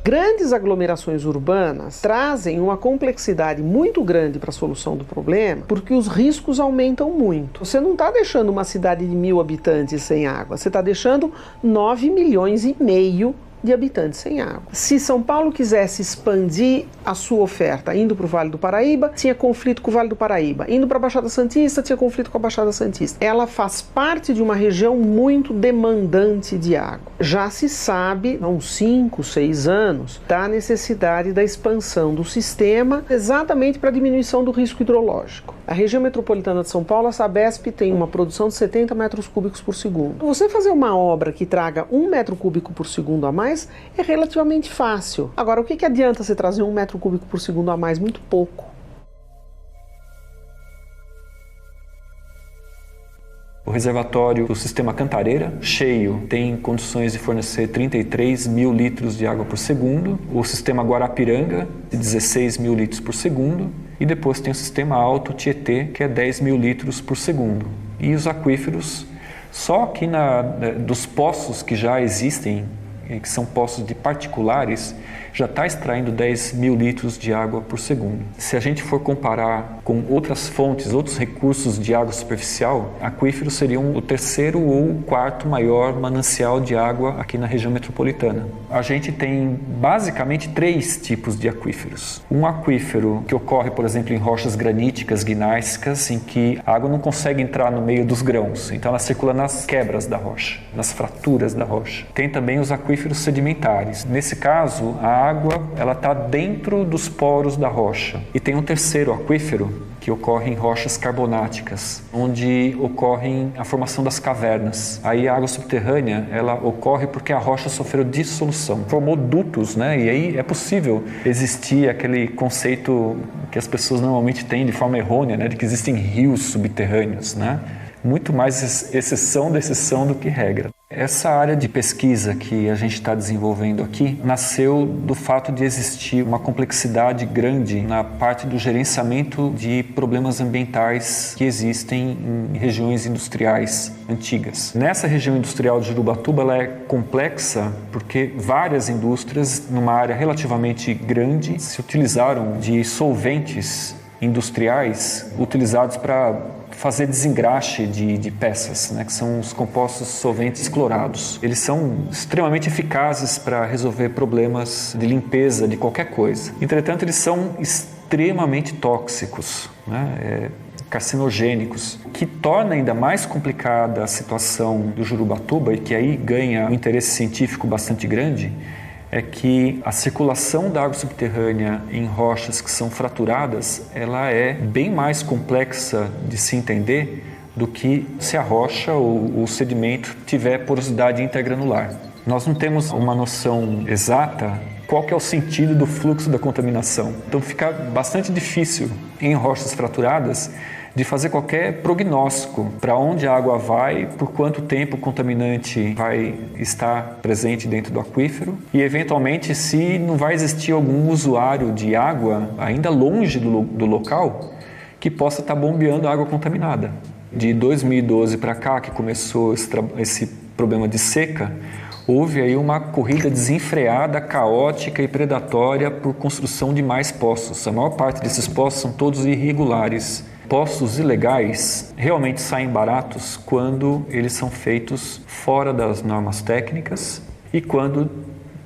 Grandes aglomerações urbanas trazem uma complexidade muito grande para a solução do problema, porque os riscos aumentam muito. Você não está deixando uma cidade de 1.000 habitantes sem água, você está deixando 9,5 milhões de habitantes sem água. Se São Paulo quisesse expandir a sua oferta indo para o Vale do Paraíba, tinha conflito com o Vale do Paraíba. Indo para a Baixada Santista, tinha conflito com a Baixada Santista. Ela faz parte de uma região muito demandante de água. Já se sabe, há uns 5, 6 anos, da necessidade da expansão do sistema exatamente para a diminuição do risco hidrológico. A região metropolitana de São Paulo, a Sabesp, tem uma produção de 70 metros cúbicos por segundo. Você fazer uma obra que traga 1 metro cúbico por segundo a mais é relativamente fácil. Agora, o que adianta você trazer 1 metro cúbico por segundo a mais? Muito pouco. O reservatório do sistema Cantareira, cheio, tem condições de fornecer 33 mil litros de água por segundo. O sistema Guarapiranga, de 16 mil litros por segundo. E depois tem o sistema Alto Tietê, que é 10 mil litros por segundo. E os aquíferos, só que dos poços que já existem, que são poços de particulares, já está extraindo 10 mil litros de água por segundo. Se a gente for comparar com outras fontes, outros recursos de água superficial, aquíferos seriam o terceiro ou o quarto maior manancial de água aqui na região metropolitana. A gente tem basicamente 3 tipos de aquíferos. Um aquífero que ocorre, por exemplo, em rochas graníticas, gnáissicas, em que a água não consegue entrar no meio dos grãos, então ela circula nas quebras da rocha, nas fraturas da rocha. Tem também os aquíferos sedimentares. Nesse caso, a água está dentro dos poros da rocha. E tem um terceiro aquífero que ocorre em rochas carbonáticas, onde ocorre a formação das cavernas. Aí a água subterrânea, ela ocorre porque a rocha sofreu dissolução, formou dutos, né? E aí é possível existir aquele conceito que as pessoas normalmente têm de forma errônea, né? De que existem rios subterrâneos, né? Muito mais exceção da exceção do que regra. Essa área de pesquisa que a gente está desenvolvendo aqui nasceu do fato de existir uma complexidade grande na parte do gerenciamento de problemas ambientais que existem em regiões industriais antigas. Nessa região industrial de Jurubatuba, ela é complexa porque várias indústrias, numa área relativamente grande, se utilizaram de solventes industriais utilizados para fazer desengraxe de peças, né, que são os compostos solventes clorados. Eles são extremamente eficazes para resolver problemas de limpeza de qualquer coisa. Entretanto, eles são extremamente tóxicos, né, carcinogênicos, que torna ainda mais complicada a situação do Jurubatuba e que aí ganha um interesse científico bastante grande, é que a circulação da água subterrânea em rochas que são fraturadas, ela é bem mais complexa de se entender do que se a rocha ou o sedimento tiver porosidade intergranular. Nós não temos uma noção exata qual que é o sentido do fluxo da contaminação. Então fica bastante difícil em rochas fraturadas de fazer qualquer prognóstico para onde a água vai, por quanto tempo o contaminante vai estar presente dentro do aquífero e, eventualmente, se não vai existir algum usuário de água ainda longe do local que possa estar bombeando água contaminada. De 2012 para cá, que começou esse problema de seca, houve aí uma corrida desenfreada, caótica e predatória por construção de mais poços. A maior parte desses poços são todos irregulares. Poços ilegais realmente saem baratos quando eles são feitos fora das normas técnicas e quando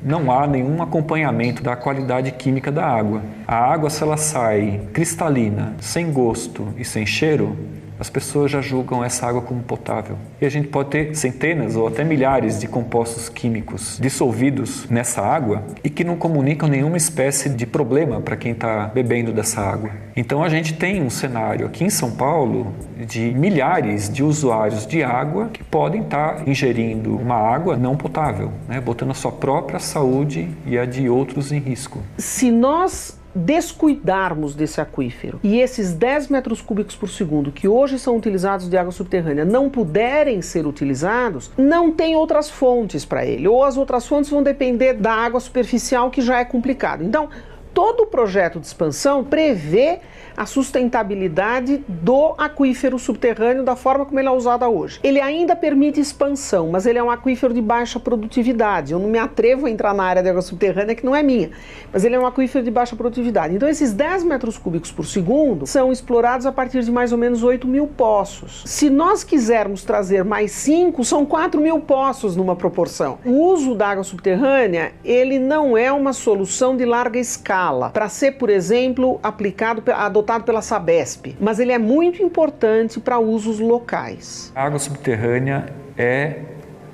não há nenhum acompanhamento da qualidade química da água. A água, se ela sai cristalina, sem gosto e sem cheiro, as pessoas já julgam essa água como potável. E a gente pode ter centenas ou até milhares de compostos químicos dissolvidos nessa água e que não comunicam nenhuma espécie de problema para quem está bebendo dessa água. Então a gente tem um cenário aqui em São Paulo de milhares de usuários de água que podem estar ingerindo uma água não potável, né? Botando a sua própria saúde e a de outros em risco. Se nós descuidarmos desse aquífero e esses 10 metros cúbicos por segundo que hoje são utilizados de água subterrânea não puderem ser utilizados, não tem outras fontes para ele, ou as outras fontes vão depender da água superficial, que já é complicado. Então, todo o projeto de expansão prevê a sustentabilidade do aquífero subterrâneo da forma como ele é usado hoje. Ele ainda permite expansão, mas ele é um aquífero de baixa produtividade. Eu não me atrevo a entrar na área de água subterrânea que não é minha, mas ele é um aquífero de baixa produtividade. Então esses 10 metros cúbicos por segundo são explorados a partir de mais ou menos 8 mil poços. Se nós quisermos trazer mais 5, são 4 mil poços numa proporção. O uso da água subterrânea, ele não é uma solução de larga escala, para ser, por exemplo, adotado pela Sabesp, mas ele é muito importante para usos locais. A água subterrânea é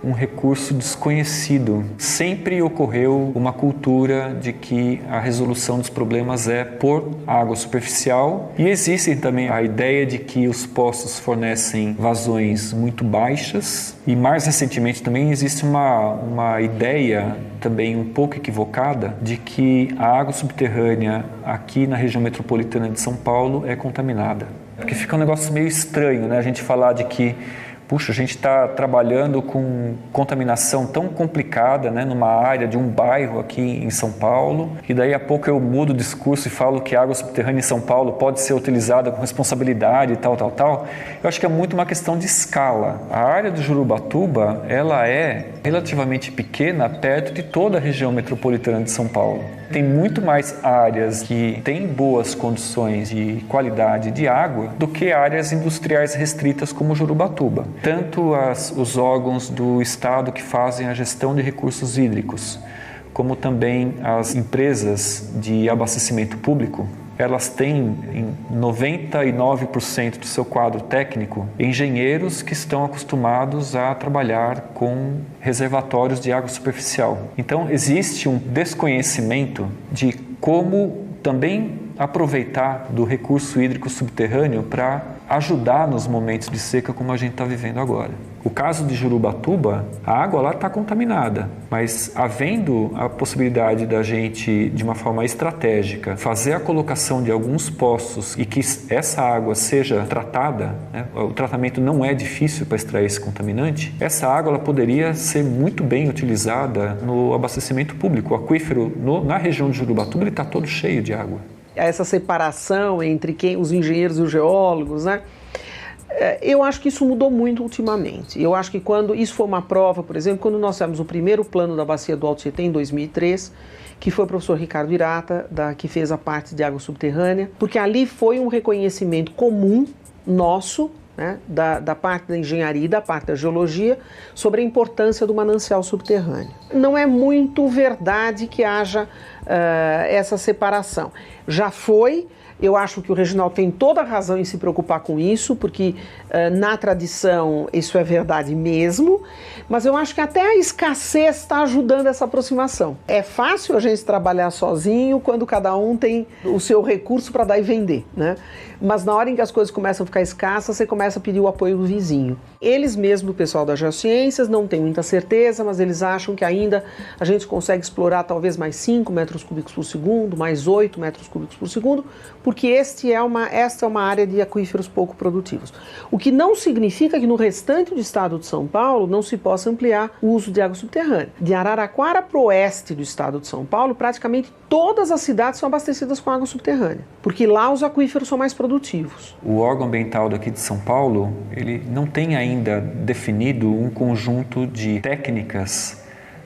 um recurso desconhecido. Sempre ocorreu uma cultura de que a resolução dos problemas é por água superficial, e existe também a ideia de que os poços fornecem vazões muito baixas, e mais recentemente também existe uma ideia também um pouco equivocada de que a água subterrânea aqui na região metropolitana de São Paulo é contaminada. Porque fica um negócio meio estranho, né? A gente falar de que puxa, a gente está trabalhando com contaminação tão complicada, né, numa área de um bairro aqui em São Paulo, e daí a pouco eu mudo o discurso e falo que a água subterrânea em São Paulo pode ser utilizada com responsabilidade e tal. Eu acho que é muito uma questão de escala. A área do Jurubatuba, ela é relativamente pequena perto de toda a região metropolitana de São Paulo. Tem muito mais áreas que têm boas condições de qualidade de água do que áreas industriais restritas como Jurubatuba. Tanto os órgãos do Estado que fazem a gestão de recursos hídricos, como também as empresas de abastecimento público, elas têm em 99% do seu quadro técnico engenheiros que estão acostumados a trabalhar com reservatórios de água superficial. Então existe um desconhecimento de como também aproveitar do recurso hídrico subterrâneo para ajudar nos momentos de seca como a gente está vivendo agora. O caso de Jurubatuba, a água lá está contaminada, mas havendo a possibilidade da gente, de uma forma estratégica, fazer a colocação de alguns poços e que essa água seja tratada, né? O tratamento não é difícil para extrair esse contaminante, essa água ela poderia ser muito bem utilizada no abastecimento público. O aquífero na região de Jurubatuba está todo cheio de água. Essa separação entre os engenheiros e os geólogos, né? Eu acho que isso mudou muito ultimamente. Eu acho que quando isso foi uma prova, por exemplo, quando nós fizemos o primeiro plano da bacia do Alto Tietê em 2003, que foi o professor Ricardo Hirata, que fez a parte de água subterrânea, porque ali foi um reconhecimento comum nosso, né, da parte da engenharia e da parte da geologia, sobre a importância do manancial subterrâneo. Não é muito verdade que haja essa separação. Já foi. Eu acho que o Reginaldo tem toda a razão em se preocupar com isso, porque na tradição isso é verdade mesmo, mas eu acho que até a escassez está ajudando essa aproximação. É fácil a gente trabalhar sozinho quando cada um tem o seu recurso para dar e vender, né? Mas na hora em que as coisas começam a ficar escassas, você começa a pedir o apoio do vizinho. Eles mesmo, o pessoal das geociências, não tem muita certeza, mas eles acham que ainda a gente consegue explorar talvez mais 5 metros cúbicos por segundo, mais 8 metros cúbicos por segundo, porque esta é uma área de aquíferos pouco produtivos. O que não significa que no restante do estado de São Paulo não se possa ampliar o uso de água subterrânea. De Araraquara para o oeste do estado de São Paulo, praticamente todas as cidades são abastecidas com água subterrânea, porque lá os aquíferos são mais produtivos. O órgão ambiental daqui de São Paulo, ele não tem ainda definido um conjunto de técnicas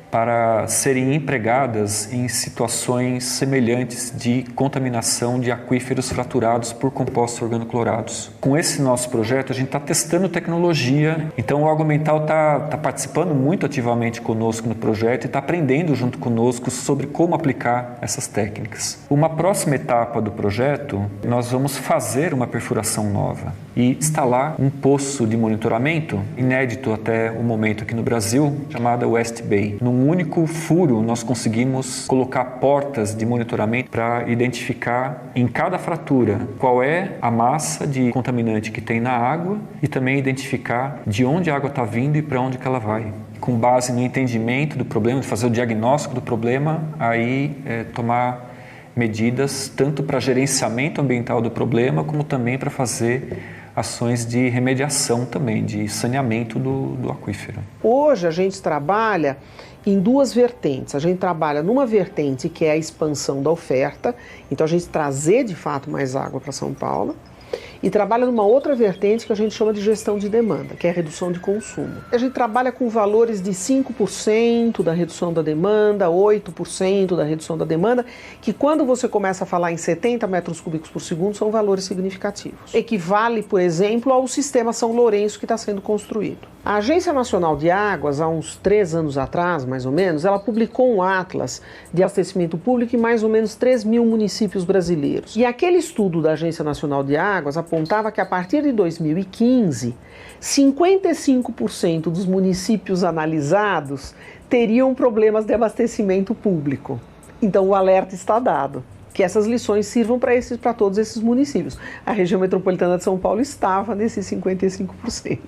para serem empregadas em situações semelhantes de contaminação de aquíferos fraturados por compostos organoclorados. Com esse nosso projeto, a gente está testando tecnologia, então o órgão ambiental está participando muito ativamente conosco no projeto e está aprendendo junto conosco sobre como aplicar essas técnicas. Uma próxima etapa do projeto, nós vamos fazer uma perfuração nova e instalar um poço de monitoramento, inédito até o momento aqui no Brasil, chamada West Bay. Num único furo, nós conseguimos colocar portas de monitoramento para identificar em cada fratura qual é a massa de contaminante que tem na água e também identificar de onde a água está vindo e para onde que ela vai. Com base no entendimento do problema, de fazer o diagnóstico do problema, aí tomar medidas tanto para gerenciamento ambiental do problema, como também para fazer ações de remediação também, de saneamento do aquífero. Hoje a gente trabalha em duas vertentes. A gente trabalha numa vertente que é a expansão da oferta, então a gente trazer de fato mais água para São Paulo, e trabalha numa outra vertente que a gente chama de gestão de demanda, que é a redução de consumo. A gente trabalha com valores de 5% da redução da demanda, 8% da redução da demanda, que quando você começa a falar em 70 metros cúbicos por segundo, são valores significativos. Equivale, por exemplo, ao sistema São Lourenço que está sendo construído. A Agência Nacional de Águas, há uns 3 anos atrás, mais ou menos, ela publicou um atlas de abastecimento público em mais ou menos 3 mil municípios brasileiros. E aquele estudo da Agência Nacional de Águas apontava que a partir de 2015, 55% dos municípios analisados teriam problemas de abastecimento público. Então o alerta está dado. Que essas lições sirvam para todos esses municípios. A região metropolitana de São Paulo estava nesses 55%.